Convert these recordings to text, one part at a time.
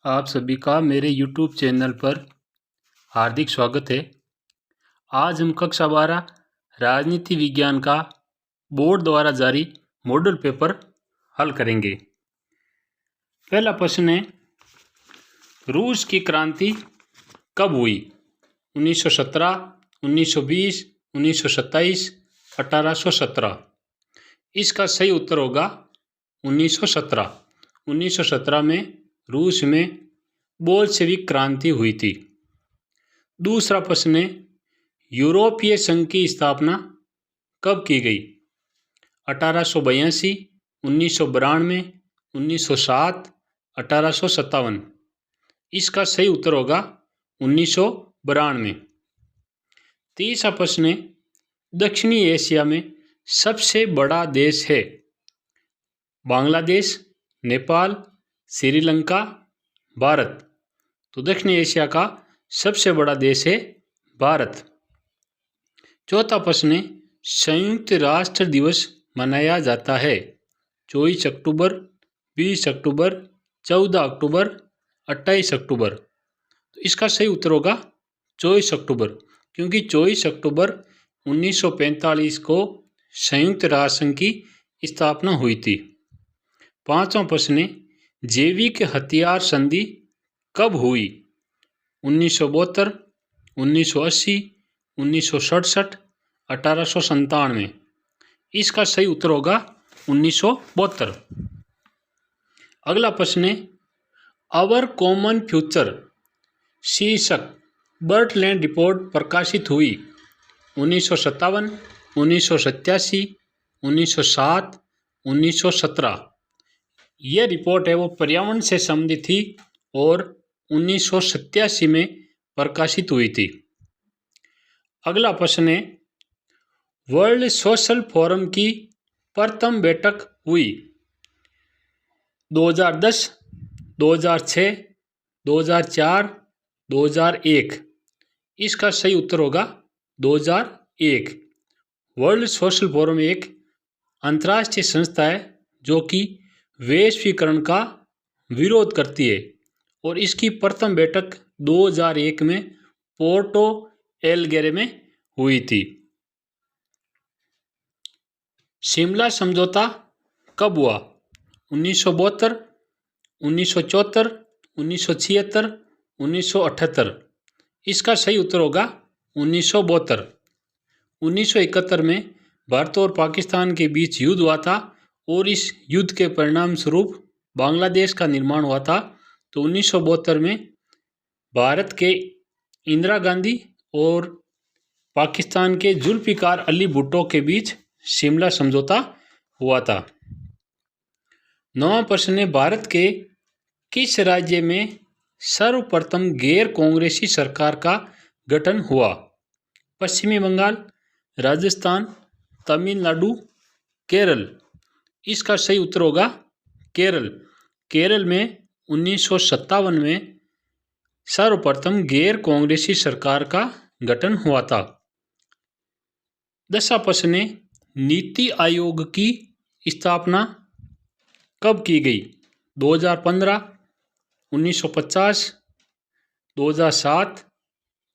आप सभी का मेरे YouTube चैनल पर हार्दिक स्वागत है। आज हम कक्षा 12 राजनीति विज्ञान का बोर्ड द्वारा जारी मॉडल पेपर हल करेंगे। पहला प्रश्न है, रूस की क्रांति कब हुई? 1917, 1920, 1927, 1817। इसका सही उत्तर होगा 1917। 1917 में रूस में बोल्शेविक क्रांति हुई थी। दूसरा प्रश्न है, यूरोपीय संघ की स्थापना कब की गई? 1882, 1992, 1907, 1857। इसका सही उत्तर होगा 1992। तीसरा प्रश्न है, दक्षिणी एशिया में सबसे बड़ा देश है? बांग्लादेश, नेपाल, श्रीलंका, भारत। तो दक्षिणी एशिया का सबसे बड़ा देश है भारत। चौथा प्रश्न है, संयुक्त राष्ट्र दिवस मनाया जाता है? 24 अक्टूबर, 20 अक्टूबर, 14 अक्टूबर, 28 अक्टूबर। तो इसका सही उत्तर होगा 24 अक्टूबर, क्योंकि 24 अक्टूबर 1945 को संयुक्त राष्ट्र संघ की स्थापना हुई थी। पांचवा प्रश्न है, जैविक हथियार संधि कब हुई? 1972, 1980, 1967, 1897। इसका सही उत्तर होगा 1972। अगला प्रश्न है, अवर कॉमन फ्यूचर शीर्षक बर्टलैंड रिपोर्ट प्रकाशित हुई 1957, 1987, 1907, 1917। यह रिपोर्ट है वो पर्यावरण से संबंधित थी और 1987 में प्रकाशित हुई थी। अगला प्रश्न है, वर्ल्ड सोशल फोरम की प्रथम बैठक हुई 2010, 2006, 2004, 2001। इसका सही उत्तर होगा 2001। वर्ल्ड सोशल फोरम एक अंतर्राष्ट्रीय संस्था है जो कि वैश्वीकरण का विरोध करती है और इसकी प्रथम बैठक 2001 में पोर्टो एलेग्रे में हुई थी। शिमला समझौता कब हुआ? 1972, 1974, 1976, 1978। इसका सही उत्तर होगा 1972। 1971 में भारत और पाकिस्तान के बीच युद्ध हुआ था और इस युद्ध के परिणाम स्वरूप बांग्लादेश का निर्माण हुआ था। तो 1972 में भारत के इंदिरा गांधी और पाकिस्तान के जुल्फिकार अली भुट्टो के बीच शिमला समझौता हुआ था। नौवां प्रश्न है, भारत के किस राज्य में सर्वप्रथम गैर कांग्रेसी सरकार का गठन हुआ? पश्चिमी बंगाल, राजस्थान, तमिलनाडु, केरल। इसका सही उत्तर होगा केरल। केरल में 1957 में सर्वप्रथम गैर कांग्रेसी सरकार का गठन हुआ था। 10वां प्रश्न है, नीति आयोग की स्थापना कब की गई? 2015, 1950, 2007,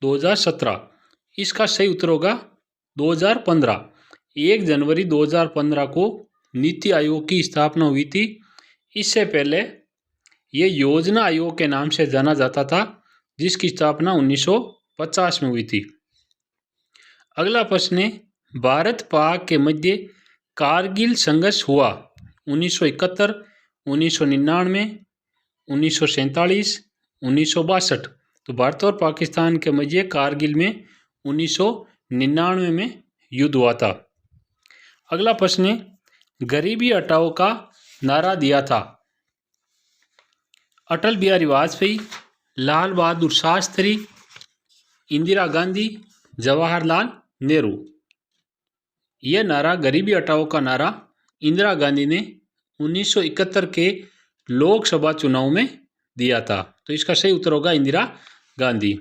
2017। इसका सही उत्तर होगा 2015। 1 जनवरी 2015 को नीति आयोग की स्थापना हुई थी। इससे पहले ये योजना आयोग के नाम से जाना जाता था, जिसकी स्थापना 1950 में हुई थी। अगला प्रश्न है, भारत पाक के मध्य कारगिल संघर्ष हुआ 1971, 1999, 1947, 1962। तो भारत और पाकिस्तान के मध्य कारगिल में 1999 में युद्ध हुआ था। अगला प्रश्न है, गरीबी हटाओ का नारा दिया था? अटल बिहारी वाजपेयी, लाल बहादुर शास्त्री, इंदिरा गांधी, जवाहरलाल नेहरू। यह नारा गरीबी हटाओ का नारा इंदिरा गांधी ने 1971 के लोकसभा चुनाव में दिया था। तो इसका सही उत्तर होगा इंदिरा गांधी।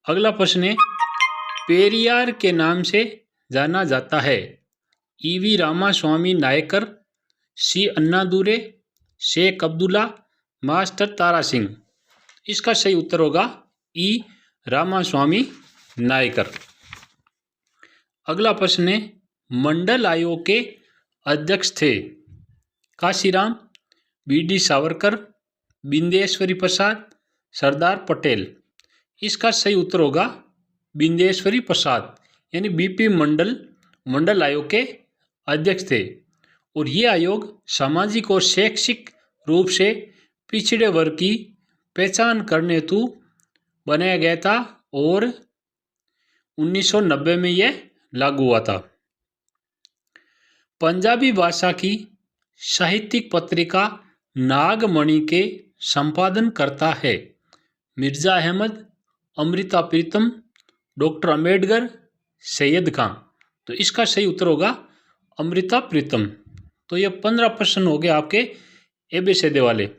अगला प्रश्न है, पेरियार के नाम से जाना जाता है? ईवी रामास्वामी नायकर, सी अन्नादुरै, शेख अब्दुल्ला, मास्टर तारा सिंह। इसका सही उत्तर होगा ई रामास्वामी नायकर। अगला प्रश्न है, मंडल आयोग के अध्यक्ष थे काशीराम, बीडी सावरकर, बिंदेश्वरी प्रसाद, सरदार पटेल। इसका सही उत्तर होगा बिंदेश्वरी प्रसाद, यानी बीपी मंडल आयोग के अध्यक्ष थे। और ये आयोग सामाजिक और शैक्षिक रूप से पिछड़े वर्ग की पहचान करने हेतु बनाया गया था और 1990 में यह लागू हुआ था। पंजाबी भाषा की साहित्यिक पत्रिका नागमणि के संपादन करता है मिर्जा अहमद, अमृता प्रीतम, डॉक्टर अम्बेडकर, सैयद खां। तो इसका सही उत्तर होगा अमृता प्रीतम। तो ये 15 प्रश्न हो गए आपके एबीसीडी वाले।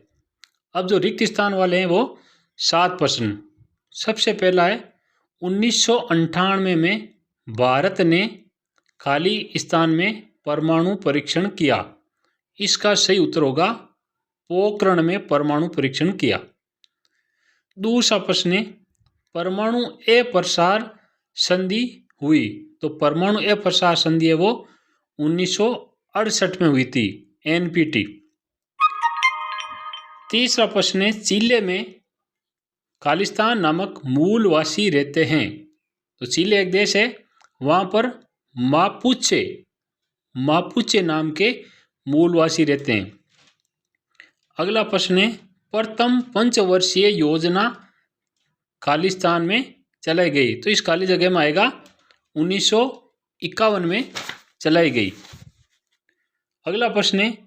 अब जो रिक्त स्थान वाले हैं वो 7 प्रश्न। सबसे पहला है, 1998 में भारत ने खाली स्थान में परमाणु परीक्षण किया। इसका सही उत्तर होगा पोखरण में परमाणु परीक्षण किया। दूसरा प्रश्न है, परमाणु अप्रसार संधि हुई। तो परमाणु अप्रसार संधि है वो 1968 में हुई थी, एनपीटी। तीसरा प्रश्न है, चिले में खालिस्तान नामक मूलवासी रहते हैं। तो चिले एक देश है, वहाँ पर मापुचे नाम के मूलवासी रहते हैं। अगला प्रश्न है, प्रथम पंचवर्षीय योजना खालिस्तान में चलाई गई। तो इस खाली जगह में आएगा 1951 में चलाई गई। अगला प्रश्न है,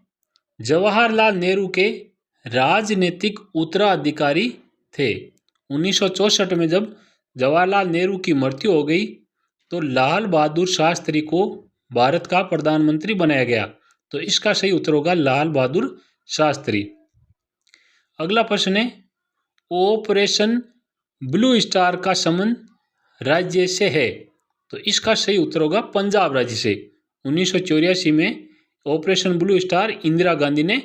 जवाहरलाल नेहरू के राजनीतिक उत्तराधिकारी थे। 1964 में जब जवाहरलाल नेहरू की मृत्यु हो गई तो लाल बहादुर शास्त्री को भारत का प्रधानमंत्री बनाया गया। तो इसका सही उत्तर होगा लाल बहादुर शास्त्री। अगला प्रश्न है, ऑपरेशन ब्लू स्टार का संबंध राज्य से है। तो इसका सही उत्तर होगा पंजाब राज्य से। 1984 में operation blue star Indira Gandhi ने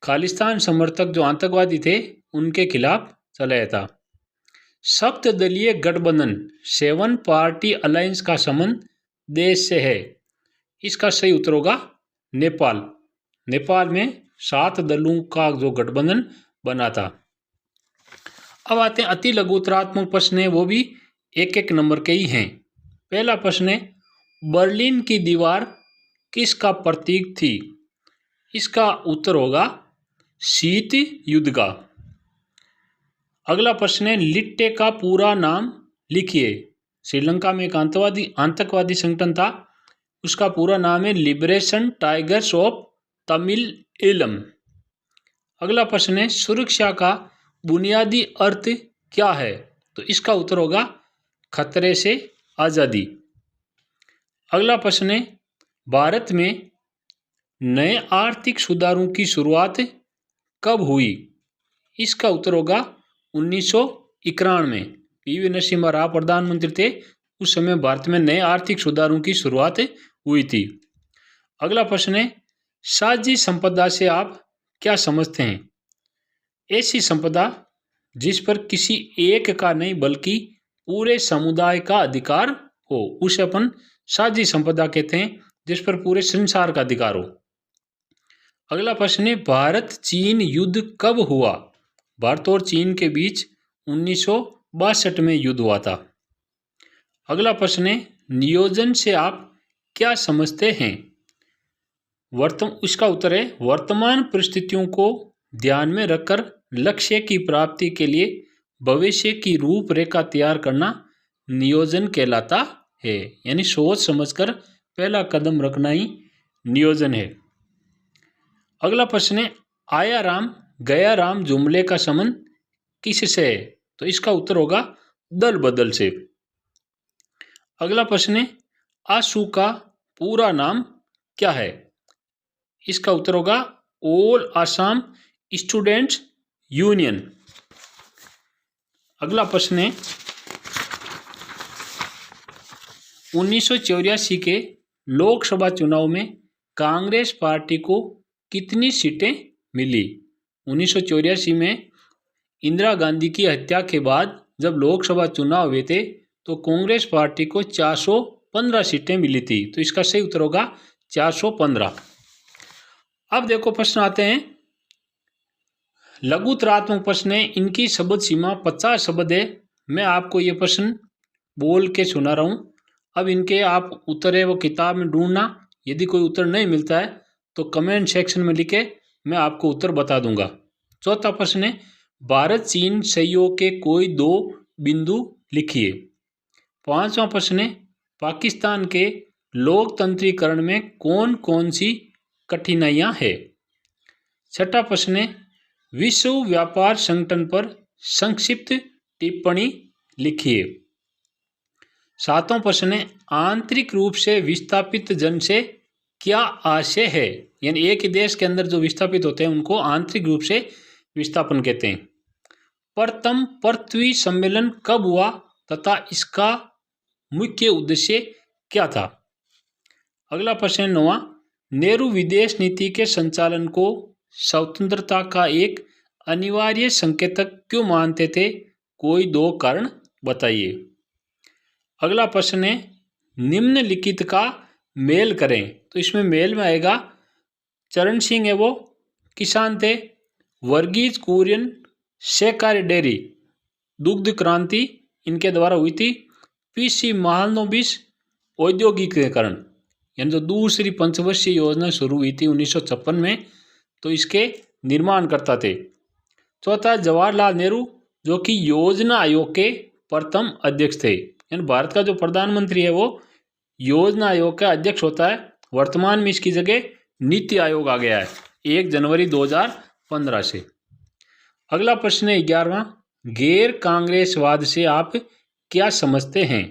खालिस्तान समर्थक जो आतंकवादी थे उनके खिलाफ चलाया था। सप्तदलीय गठबंधन 7 पार्टी अलायंस का संबंध देश से है। इसका सही उत्तर होगा नेपाल। नेपाल में 7 दलों का जो गठबंधन बना था। अब आते हैं अति लघु उत्तरात्मक प्रश्न है, वो भी 1-1 नंबर के ही हैं। पहला प्रश्न है, बर्लिन की दीवार किसका प्रतीक थी। इसका उत्तर होगा शीत युद्ध का। अगला प्रश्न है, लिट्टे का पूरा नाम लिखिए। श्रीलंका में एक आतंकवादी संगठन था, उसका पूरा नाम है लिबरेशन टाइगर्स ऑफ तमिल इलम। अगला प्रश्न है, सुरक्षा का बुनियादी अर्थ क्या है। तो इसका उत्तर होगा खतरे से आज़ादी। अगला प्रश्न है, भारत में नए आर्थिक सुधारों की शुरुआत कब हुई। इसका उत्तर होगा 1991 में। पीवी नरसिम्हा राव प्रधानमंत्री थे, उस समय भारत में नए आर्थिक सुधारों की शुरुआत हुई थी। अगला प्रश्न है, साझी संपदा से आप क्या समझते हैं। ऐसी संपदा जिस पर किसी एक का नहीं बल्कि पूरे समुदाय का अधिकार हो, उसे अपन साझी संपदा कहते हैं, जिस पर पूरे संसार का अधिकार हो। अगला प्रश्न है, भारत चीन युद्ध कब हुआ। भारत और चीन के बीच 1962 में युद्ध हुआ था। अगला प्रश्न है, नियोजन से आप क्या समझते हैं। इसका उत्तर है, वर्तमान परिस्थितियों को ध्यान में रखकर लक्ष्य की प्राप्ति के लिए भविष्य की रूपरेखा तैयार करना नियोजन कहलाता है। यानी सोच समझकर पहला कदम रखना ही नियोजन है। अगला प्रश्न है, आया राम गया राम जुमले का संबंध किससे है। तो इसका उत्तर होगा दल बदल से। अगला प्रश्न है, आशू का पूरा नाम क्या है। इसका उत्तर होगा ऑल आसाम स्टूडेंट्स यूनियन। अगला प्रश्न है, 1984 के लोकसभा चुनाव में कांग्रेस पार्टी को कितनी सीटें मिली। 1984 में इंदिरा गांधी की हत्या के बाद जब लोकसभा चुनाव हुए थे तो कांग्रेस पार्टी को 415 सीटें मिली थी। तो इसका सही उत्तर होगा 415। अब देखो प्रश्न आते हैं लघुतरात्मक प्रश्न है, इनकी शब्द सीमा 50 शब्द है। मैं आपको ये प्रश्न बोल के सुना रहा हूँ। अब इनके आप उत्तर है वो किताब में ढूंढना। यदि कोई उत्तर नहीं मिलता है तो कमेंट सेक्शन में लिखे, मैं आपको उत्तर बता दूंगा। चौथा प्रश्न है, भारत चीन सहयोग के कोई 2 बिंदु लिखिए। पांचवा प्रश्न है, पाकिस्तान के लोकतंत्रीकरण में कौन कौन सी कठिनाइयां हैं। छठा प्रश्न है, विश्व व्यापार संगठन पर संक्षिप्त टिप्पणी लिखिए। सातवां प्रश्न है, आंतरिक रूप से विस्थापित जन से क्या आशय है। यानी एक ही देश के अंदर जो विस्थापित होते हैं उनको आंतरिक रूप से विस्थापन कहते हैं। प्रथम पृथ्वी सम्मेलन कब हुआ तथा इसका मुख्य उद्देश्य क्या था। अगला प्रश्न 9वां, नेहरू विदेश नीति के संचालन को स्वतंत्रता का एक अनिवार्य संकेतक क्यों मानते थे, कोई 2 कारण बताइए। अगला प्रश्न है, निम्नलिखित का मेल करें। तो इसमें मेल में आएगा चरण सिंह है वो किसान थे, वर्गीज कुरियन सहकारी डेयरी दुग्ध क्रांति इनके द्वारा हुई थी, पीसी महालनोबिस औद्योगिकीकरण यानी जो दूसरी पंचवर्षीय योजना शुरू हुई थी 1956 में, तो इसके निर्माण करता थे। चौथा, जवाहरलाल नेहरू जो कि योजना आयोग के प्रथम अध्यक्ष थे। यानी भारत का जो प्रधानमंत्री है वो योजना आयोग का अध्यक्ष होता है। वर्तमान में इसकी जगह नीति आयोग आ गया है 1 जनवरी 2015 से। अगला प्रश्न है 11वां, गैर कांग्रेसवाद से आप क्या समझते हैं।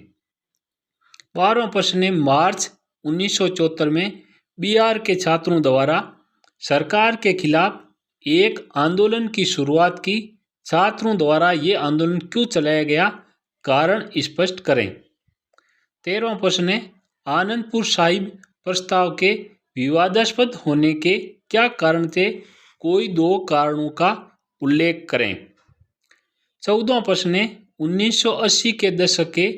12वां प्रश्न है, मार्च 1974 में बिहार के छात्रों द्वारा सरकार के खिलाफ एक आंदोलन की शुरुआत की, छात्रों द्वारा ये आंदोलन क्यों चलाया गया, कारण स्पष्ट करें। 13वां प्रश्न है, आनंदपुर साहिब प्रस्ताव के विवादास्पद होने के क्या कारण थे, कोई 2 कारणों का उल्लेख करें। 14वां प्रश्न है, 1980 के दशक के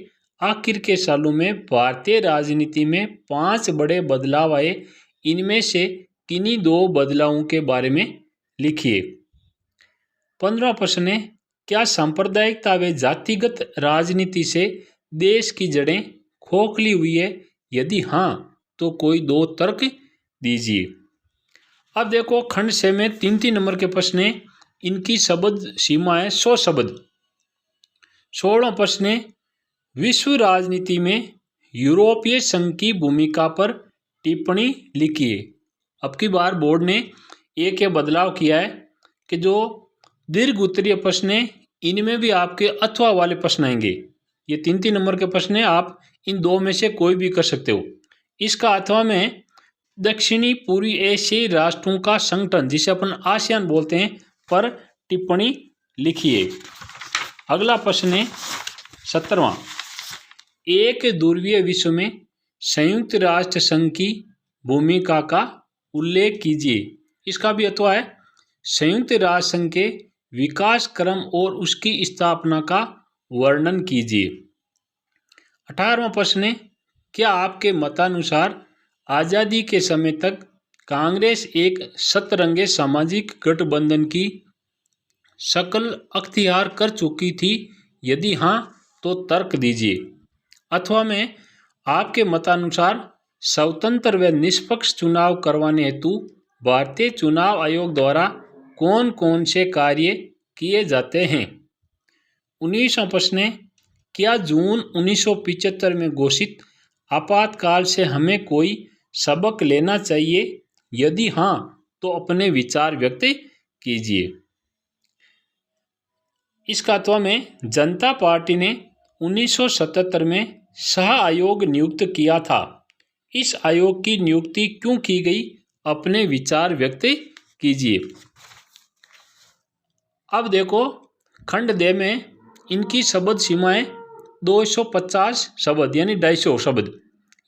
आखिर के सालों में भारतीय राजनीति में 5 बड़े बदलाव आए, इनमें से किन्हीं 2 बदलावों के बारे में लिखिए। 15वां प्रश्न है, क्या सांप्रदायिकता व जातिगत राजनीति से देश की जड़ें खोखली हुई है, यदि हाँ तो कोई 2 तर्क दीजिए। अब देखो खंड 6 में 3-3 नंबर के प्रश्न है, इनकी शब्द सीमा है 100 शब्द। 16वां प्रश्न है, विश्व राजनीति में यूरोपीय संघ की भूमिका पर टिप्पणी लिखिए। अब की बार बोर्ड ने एक बदलाव किया है कि जो दीर्घ उत्तरीय प्रश्न है इनमें भी आपके अथवा वाले प्रश्न आएंगे। ये 3-3 नंबर के प्रश्न है, आप इन 2 में से कोई भी कर सकते हो। इसका अथवा में दक्षिणी पूर्वी एशियाई राष्ट्रों का संगठन जिसे अपन आसियान बोलते हैं पर टिप्पणी लिखिए। अगला प्रश्न है 17वां, एक ध्रुवीय विश्व में संयुक्त राष्ट्र संघ की भूमिका का उल्लेख कीजिए। इसका भी अथवा है, संयुक्त राष्ट्र संघ के विकास क्रम और उसकी स्थापना का वर्णन कीजिए। 18वां प्रश्न है, क्या आपके मतानुसार आज़ादी के समय तक कांग्रेस एक सतरंगे सामाजिक गठबंधन की शक्ल अख्तियार कर चुकी थी, यदि हाँ तो तर्क दीजिए। अथवा में आपके मतानुसार स्वतंत्र व निष्पक्ष चुनाव करवाने हेतु भारतीय चुनाव आयोग द्वारा कौन कौन से कार्य किए जाते हैं। 19वां प्रश्न है, क्या जून 1975 में घोषित आपातकाल से हमें कोई सबक लेना चाहिए, यदि हाँ तो अपने विचार व्यक्त कीजिए। इसका अथवा में जनता पार्टी ने 1977 में सह आयोग नियुक्त किया था, इस आयोग की नियुक्ति क्यों की गई, अपने विचार व्यक्त कीजिए। अब देखो खंड 2 में इनकी शब्द सीमाएं 250 शब्द यानी 250 शब्द।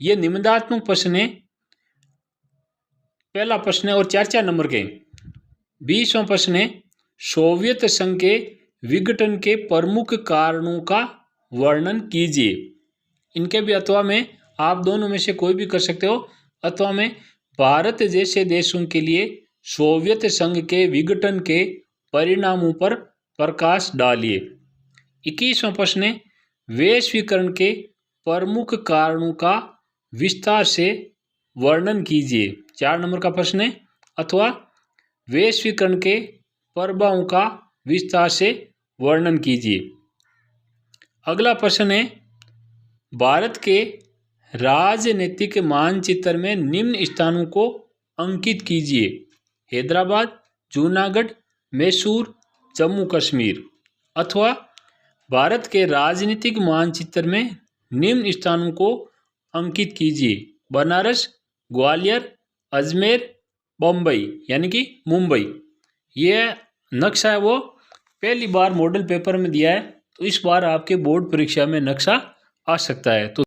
ये निबंधात्मक प्रश्न है, पहला प्रश्न है और 4-4 नंबर के। 20वां प्रश्न है सोवियत संघ के विघटन के प्रमुख कारणों का वर्णन कीजिए। इनके भी अथवा में आप दोनों में से कोई भी कर सकते हो। अथवा में भारत जैसे देशों के लिए सोवियत संघ के विघटन के परिणामों पर प्रकाश डालिए। 21वां प्रश्न है वैश्वीकरण के प्रमुख कारणों का विस्तार से वर्णन कीजिए। 4 नंबर का प्रश्न है अथवा वैश्वीकरण के प्रभावों का विस्तार से वर्णन कीजिए। अगला प्रश्न है भारत के राजनीतिक मानचित्र में निम्न स्थानों को अंकित कीजिए। हैदराबाद, जूनागढ़, मैसूर, जम्मू कश्मीर। अथवा भारत के राजनीतिक मानचित्र में निम्न स्थानों को अंकित कीजिए। बनारस, ग्वालियर, अजमेर, बम्बई यानी कि मुंबई। यह नक्शा है वो पहली बार मॉडल पेपर में दिया है, तो इस बार आपके बोर्ड परीक्षा में नक्शा आ सकता है। तो